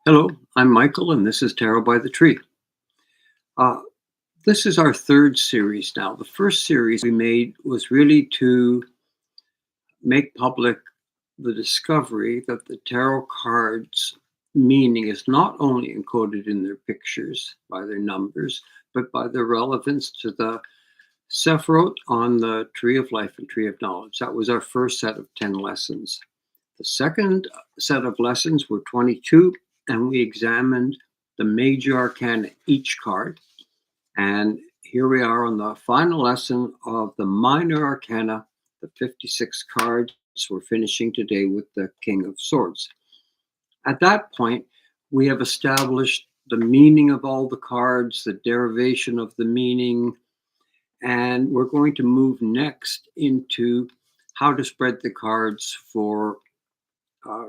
Hello, I'm Michael, and this is Tarot by the Tree. Uh, this is our third series now. The first series we made was really to make public the discovery that the tarot cards' meaning is not only encoded in their pictures by their numbers, but by their relevance to the Sephiroth on the Tree of Life and Tree of Knowledge. That was our first set of 10 lessons. The second set of lessons were 22, and we examined the major arcana, each card. And here we are on the final lesson of the minor arcana, the 56 cards. We're finishing today with the King of Swords. At that point, we have established the meaning of all the cards, the derivation of the meaning, and we're going to move next into how to spread the cards for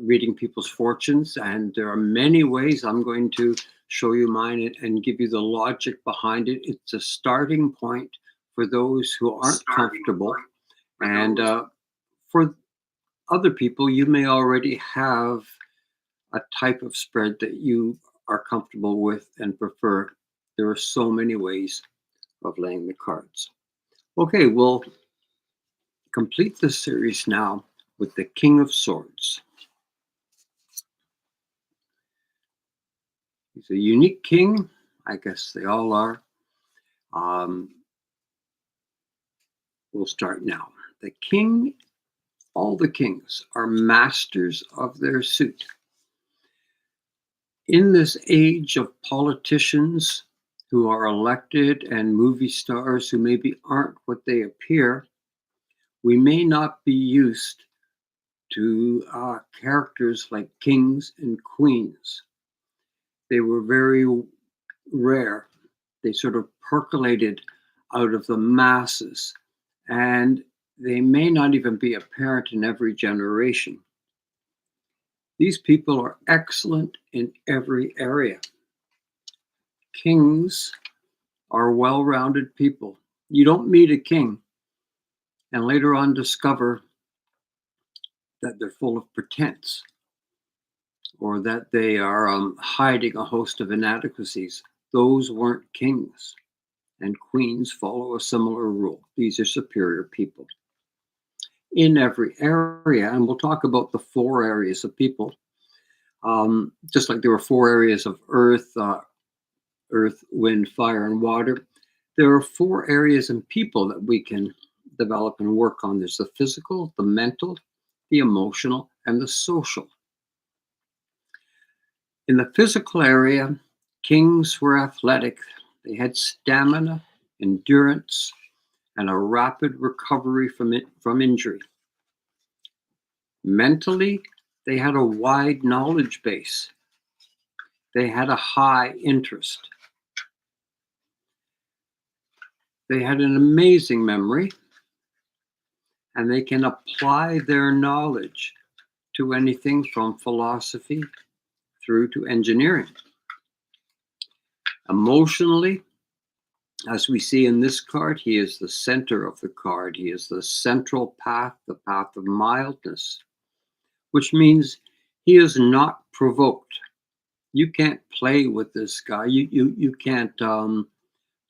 reading people's fortunes. And there are many ways. I'm going to show you mine and give you the logic behind it. It's a starting point for those who aren't comfortable. And for other people, you may already have a type of spread that you are comfortable with and prefer. There are so many ways of laying the cards. Okay, we'll complete this series now with the King of Swords. He's a unique king. I guess they all are. We'll start now. The king, all the kings are masters of their suit. In this age of politicians who are elected and movie stars who maybe aren't what they appear, we may not be used to characters like kings and queens. They were very rare. They sort of percolated out of the masses, and they may not even be apparent in every generation. These people are excellent in every area. Kings are well-rounded people. You don't meet a king and later on discover that they're full of pretense or that they are hiding a host of inadequacies. Those weren't kings, and queens follow a similar rule. These are superior people in every area, and we'll talk about the 4 areas of people. Just like there were 4 areas of earth, wind, fire, and water, there are 4 areas in people that we can develop and work on. There's the physical, the mental, the emotional, and the social. In the physical area, kings were athletic. They had stamina, endurance, and a rapid recovery from injury. Mentally, they had a wide knowledge base. They had a high interest. They had an amazing memory, and they can apply their knowledge to anything from philosophy through to engineering. Emotionally, as we see in this card, he is the center of the card. He is the central path, the path of mildness, which means he is not provoked. You can't play with this guy. You can't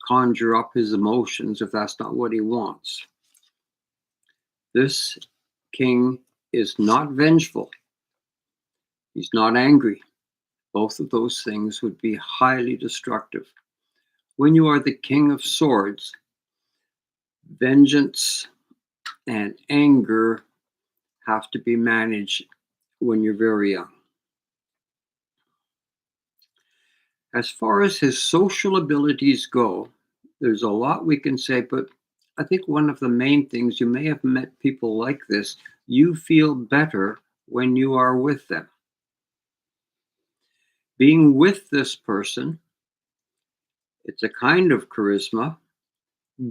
conjure up his emotions if that's not what he wants. This king is not vengeful. He's not angry. Both of those things would be highly destructive. When you are the King of Swords, vengeance and anger have to be managed when you're very young. As far as his social abilities go, there's a lot we can say, but I think one of the main things, you may have met people like this, you feel better when you are with them. Being with this person, it's a kind of charisma,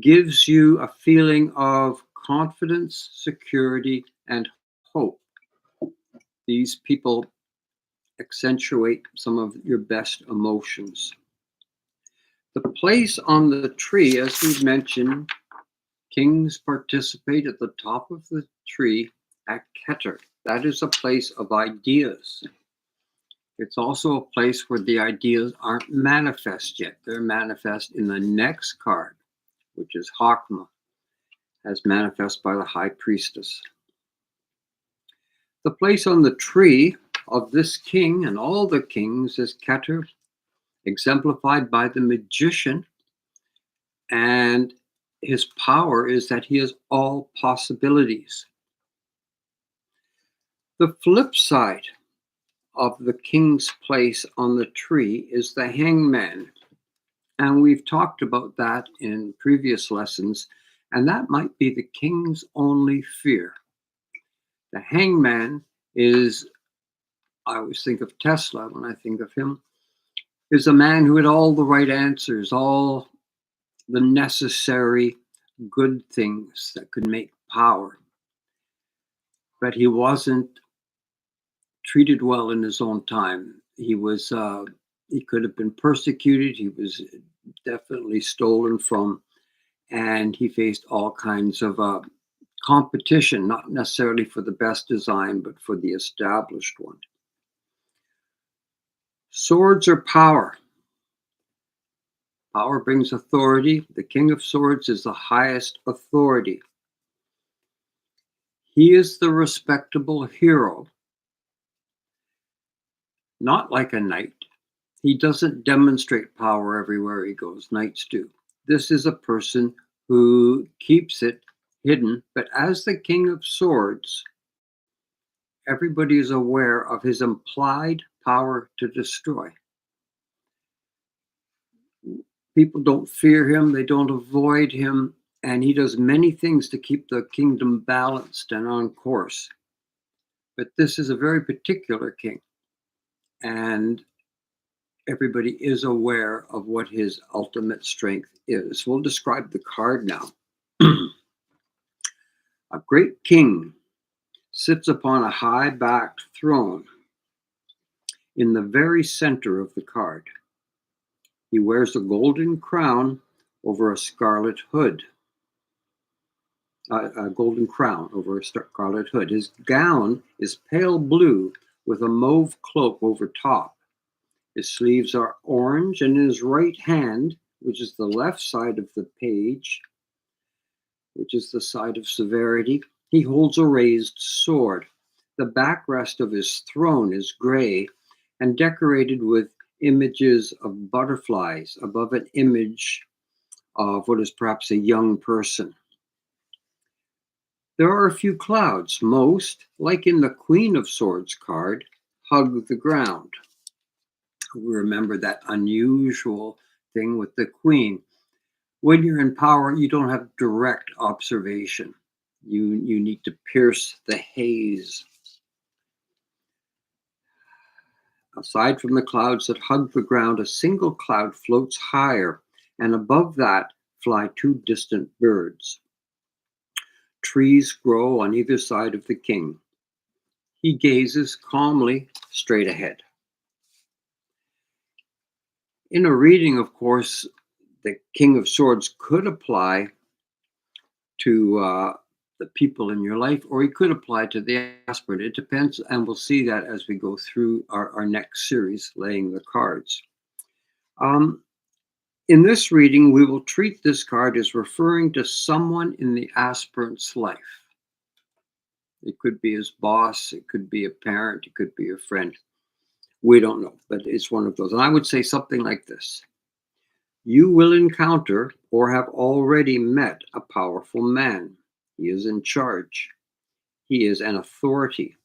gives you a feeling of confidence, security, and hope. These people accentuate some of your best emotions. The place on the tree, as we mentioned, kings participate at the top of the tree at Keter. That is a place of ideas. It's also a place where the ideas aren't manifest yet. They're manifest in the next card, which is Hakma, as manifest by the High Priestess. The place on the tree of this king and all the kings is Keter, exemplified by the magician, and his power is that he has all possibilities. The flip side of the king's place on the tree is the hangman. And we've talked about that in previous lessons, and that might be the king's only fear. The hangman is, I always think of Tesla when I think of him, is a man who had all the right answers, all the necessary good things that could make power. But he wasn't treated well in his own time. He could have been persecuted. He was definitely stolen from, and he faced all kinds of competition, not necessarily for the best design, but for the established one. Swords are power. Power brings authority. The King of Swords is the highest authority. He is the respectable hero, not like a knight. He doesn't demonstrate power everywhere he goes. Knights do. This is a person who keeps it hidden, but as the King of Swords, everybody is aware of his implied power to destroy. People don't fear him, they don't avoid him, and he does many things to keep the kingdom balanced and on course. But this is a very particular king, and everybody is aware of what his ultimate strength is. We'll describe the card now. A great king sits upon a high-backed throne in the very center of the card. He wears a golden crown over a scarlet hood. A golden crown over a scarlet hood. His gown is pale blue with a mauve cloak over top. His sleeves are orange, and in his right hand, which is the left side of the page, which is the side of severity, he holds a raised sword. The backrest of his throne is gray and decorated with images of butterflies above an image of what is perhaps a young person. There are a few clouds. Most, like in the Queen of Swords card, hug the ground. We remember that unusual thing with the Queen. When you're in power, you don't have direct observation. You need to pierce the haze. Aside from the clouds that hug the ground, a single cloud floats higher, and above that fly two distant birds. Trees grow on either side of the king. He gazes calmly straight ahead. In a reading, of course, the King of Swords could apply to the people in your life, or he could apply to the aspirant. It depends, and we'll see that as we go through our next series, laying the cards. In this reading, we will treat this card as referring to someone in the aspirant's life. It could be his boss, it could be a parent, it could be a friend. We don't know, but it's one of those. And I would say something like this. You will encounter or have already met a powerful man. He is in charge. He is an authority.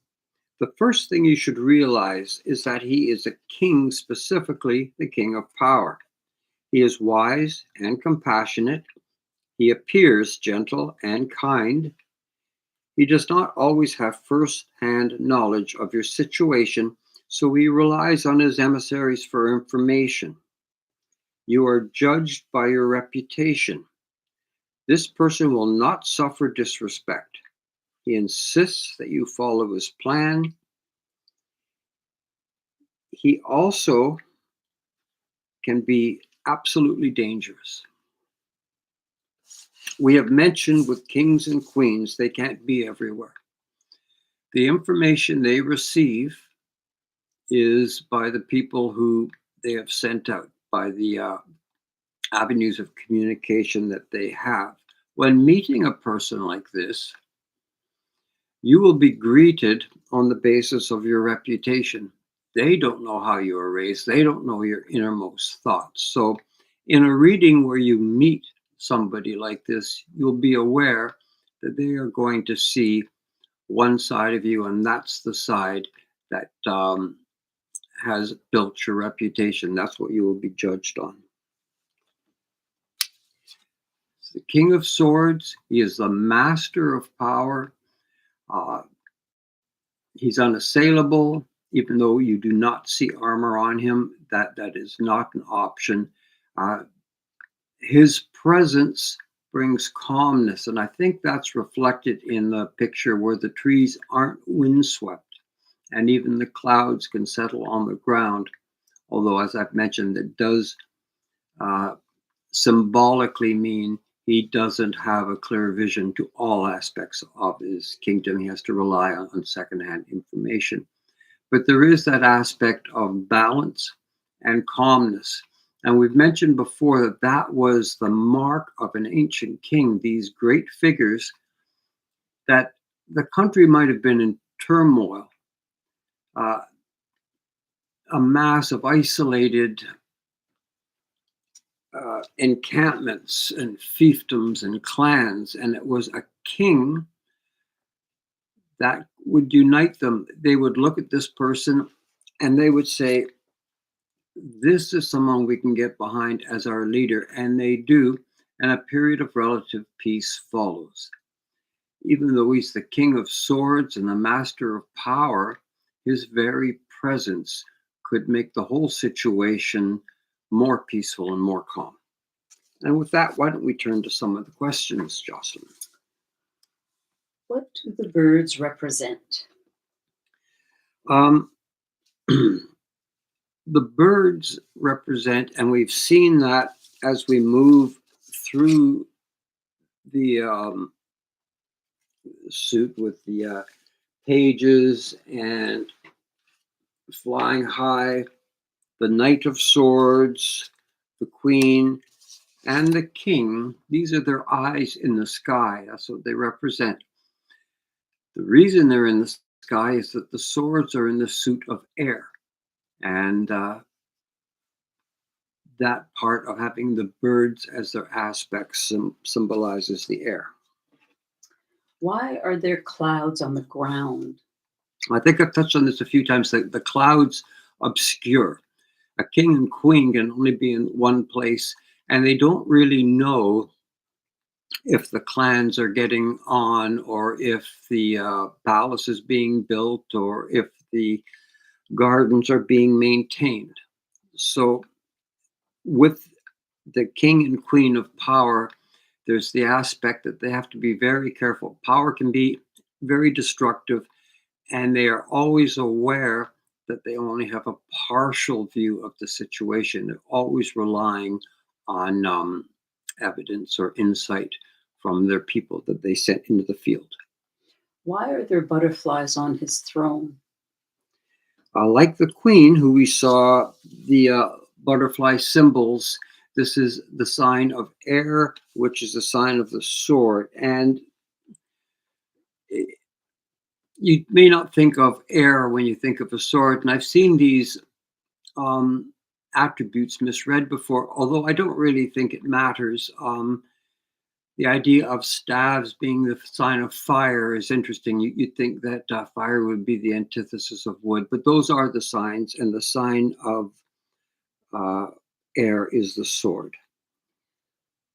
The first thing you should realize is that he is a king, specifically the king of power. He is wise and compassionate. He appears gentle and kind. He does not always have first-hand knowledge of your situation, so he relies on his emissaries for information. You are judged by your reputation. This person will not suffer disrespect. He insists that you follow his plan. He also can be absolutely dangerous. We have mentioned with kings and queens, they can't be everywhere. The information they receive is by the people who they have sent out, by the avenues of communication that they have. When meeting a person like this, you will be greeted on the basis of your reputation. They don't know how you were raised, they don't know your innermost thoughts. So, in a reading where you meet somebody like this, you'll be aware that they are going to see one side of you, and that's the side that has built your reputation. That's what you will be judged on. The King of Swords, he is the master of power. Uh, he's unassailable, even though you do not see armor on him. That is not an option. Uh, his presence brings calmness, and I think that's reflected in the picture where the trees aren't windswept, and even the clouds can settle on the ground. Although, as I've mentioned, it does symbolically mean he doesn't have a clear vision to all aspects of his kingdom. He has to rely on secondhand information. But there is that aspect of balance and calmness. And we've mentioned before that that was the mark of an ancient king, these great figures that the country might have been in turmoil, a mass of isolated encampments and fiefdoms and clans, and it was a king that would unite them. They would look at this person and they would say, this is someone we can get behind as our leader, and they do, and a period of relative peace follows. Even though he's the king of swords and the master of power, his very presence could make the whole situation more peaceful and more calm. And with that, why don't we turn to some of the questions, Jocelyn? What do the birds represent? The birds represent, and we've seen that as we move through the suit with the pages and flying high, the Knight of Swords, the Queen, and the King. These are their eyes in the sky. That's what they represent. The reason they're in the sky is that the swords are in the suit of air. And that part of having the birds as their aspects symbolizes the air. Why are there clouds on the ground? I think I've touched on this a few times. The clouds obscure. A king and queen can only be in one place, and they don't really know if the clans are getting on, or if the palace is being built, or if the gardens are being maintained. So with the king and queen of power, there's the aspect that they have to be very careful. Power can be very destructive, and they are always aware that they only have a partial view of the situation. They're always relying on evidence or insight from their people that they sent into the field. Why are there butterflies on his throne? Like the queen, who we saw the butterfly symbols, this is the sign of air, which is the sign of the sword. And you may not think of air when you think of a sword. And I've seen these attributes misread before, although I don't really think it matters. The idea of staves being the sign of fire is interesting. You'd think that fire would be the antithesis of wood, but those are the signs, and the sign of air is the sword.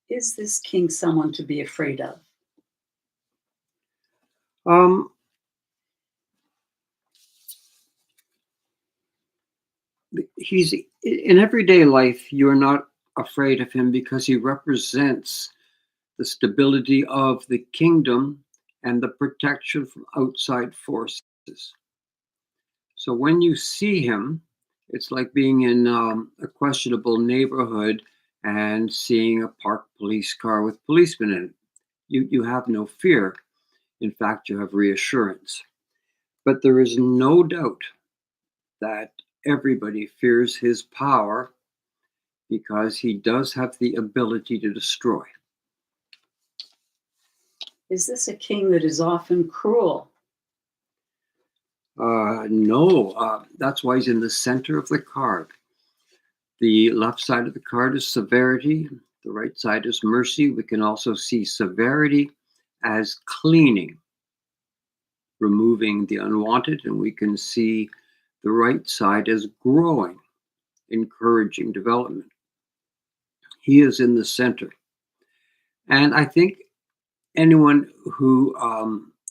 Is this king someone to be afraid of? He's in everyday life, you're not afraid of him because he represents the stability of the kingdom and the protection from outside forces. So when you see him, it's like being in a questionable neighborhood and seeing a parked police car with policemen in it. You have no fear. In fact, you have reassurance. But there is no doubt that everybody fears his power because he does have the ability to destroy. Is this a king that is often cruel? No, that's why he's in the center of the card. The left side of the card is severity, the right side is mercy. We can also see severity as cleaning, removing the unwanted, and we can see the right side as growing, encouraging development. He is in the center. And I think anyone who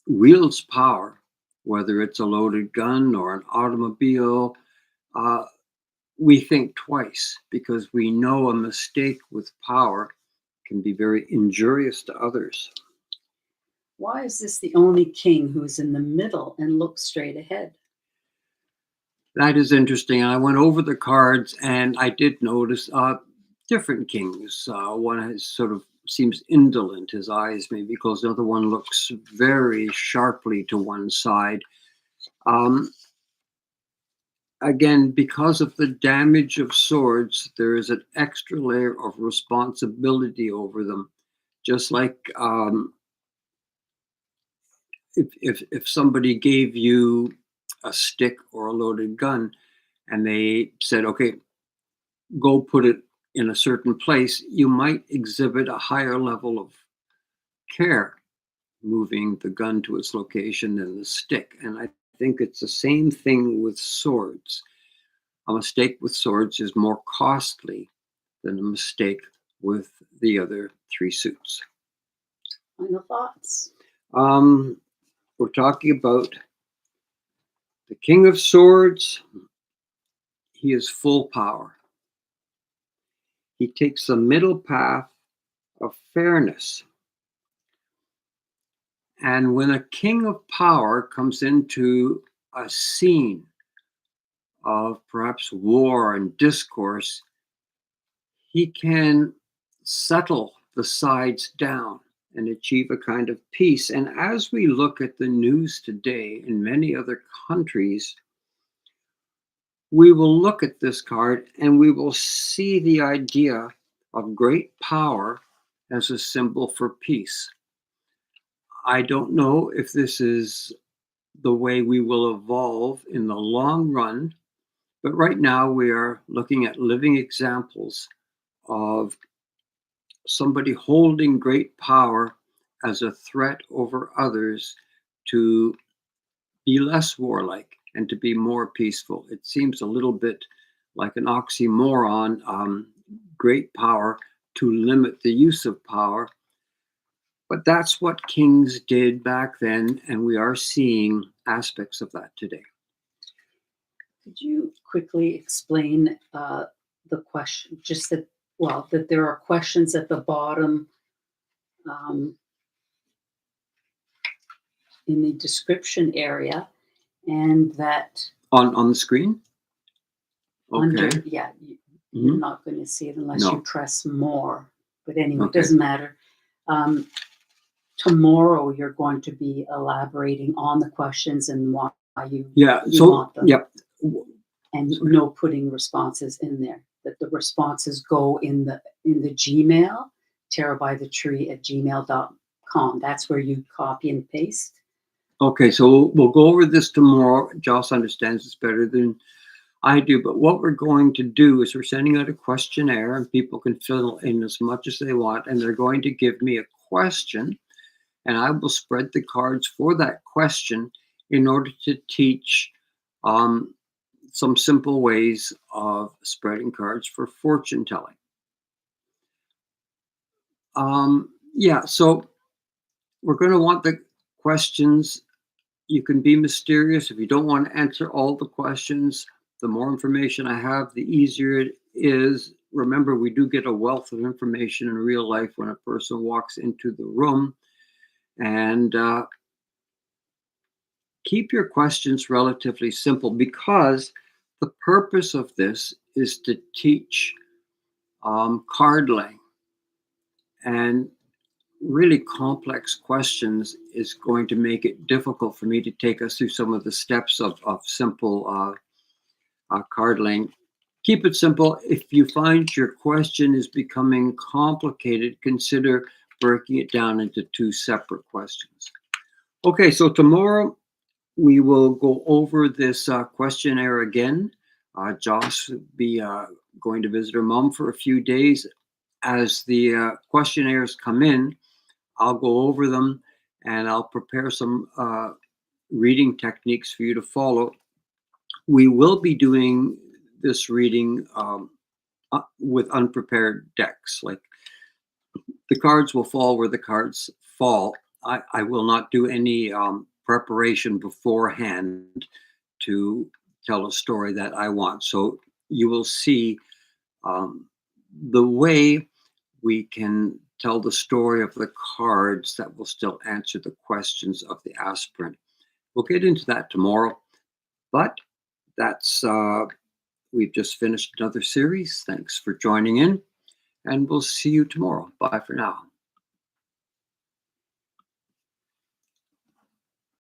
wields power, whether it's a loaded gun or an automobile, uh, we think twice because we know a mistake with power can be very injurious to others. Why is this the only king who is in the middle and looks straight ahead? That is interesting. I went over the cards and I did notice different kings. One has sort of seems indolent, his eyes maybe closed. The other one looks very sharply to one side. Um, Again, because of the damage of swords, there is an extra layer of responsibility over them. Just like if somebody gave you a stick or a loaded gun and they said, okay, go put it in a certain place, you might exhibit a higher level of care moving the gun to its location than the stick. And I think it's the same thing with swords. A mistake with swords is more costly than a mistake with the other three suits. Final thoughts. We're talking about the King of Swords. He is full power. He takes the middle path of fairness. And when a king of power comes into a scene of perhaps war and discourse, he can settle the sides down and achieve a kind of peace. And as we look at the news today in many other countries, we will look at this card and we will see the idea of great power as a symbol for peace. I don't know if this is the way we will evolve in the long run, but right now we are looking at living examples of somebody holding great power as a threat over others to be less warlike and to be more peaceful. It seems a little bit like an oxymoron, great power to limit the use of power. But that's what kings did back then, and we are seeing aspects of that today. Could you quickly explain the question? Just that, well, that there are questions at the bottom in the description area, and that On the screen? Okay. under, yeah, you're not going to see it unless you No. press more. But anyway, it Okay. doesn't matter. Tomorrow you're going to be elaborating on the questions and why you want them. Yep. And Sorry. no putting responses in there. That the responses go in the Gmail, tarotbythetree@gmail.com. That's where you copy and paste. Okay, so we'll go over this tomorrow. Joss understands this better than I do, but what we're going to do is we're sending out a questionnaire and people can fill in as much as they want, and they're going to give me a question, and I will spread the cards for that question in order to teach some simple ways of spreading cards for fortune telling. So we're going to want the questions. You can be mysterious if you don't want to answer all the questions. The more information I have, the easier it is. Remember, we do get a wealth of information in real life when a person walks into the room. And keep your questions relatively simple because the purpose of this is to teach card laying. And really complex questions is going to make it difficult for me to take us through some of the steps of simple card laying. Keep it simple. If you find your question is becoming complicated, consider breaking it down into 2 separate questions. Okay, so tomorrow we will go over this questionnaire again. Joss will be going to visit her mom for a few days. As the questionnaires come in, I'll go over them and I'll prepare some reading techniques for you to follow. We will be doing this reading with unprepared decks. Like, the cards will fall where the cards fall. I will not do any preparation beforehand to tell a story that I want. So you will see the way we can tell the story of the cards that will still answer the questions of the aspirant. We'll get into that tomorrow, but that's we've just finished another series. Thanks for joining in, and we'll see you tomorrow. Bye for now.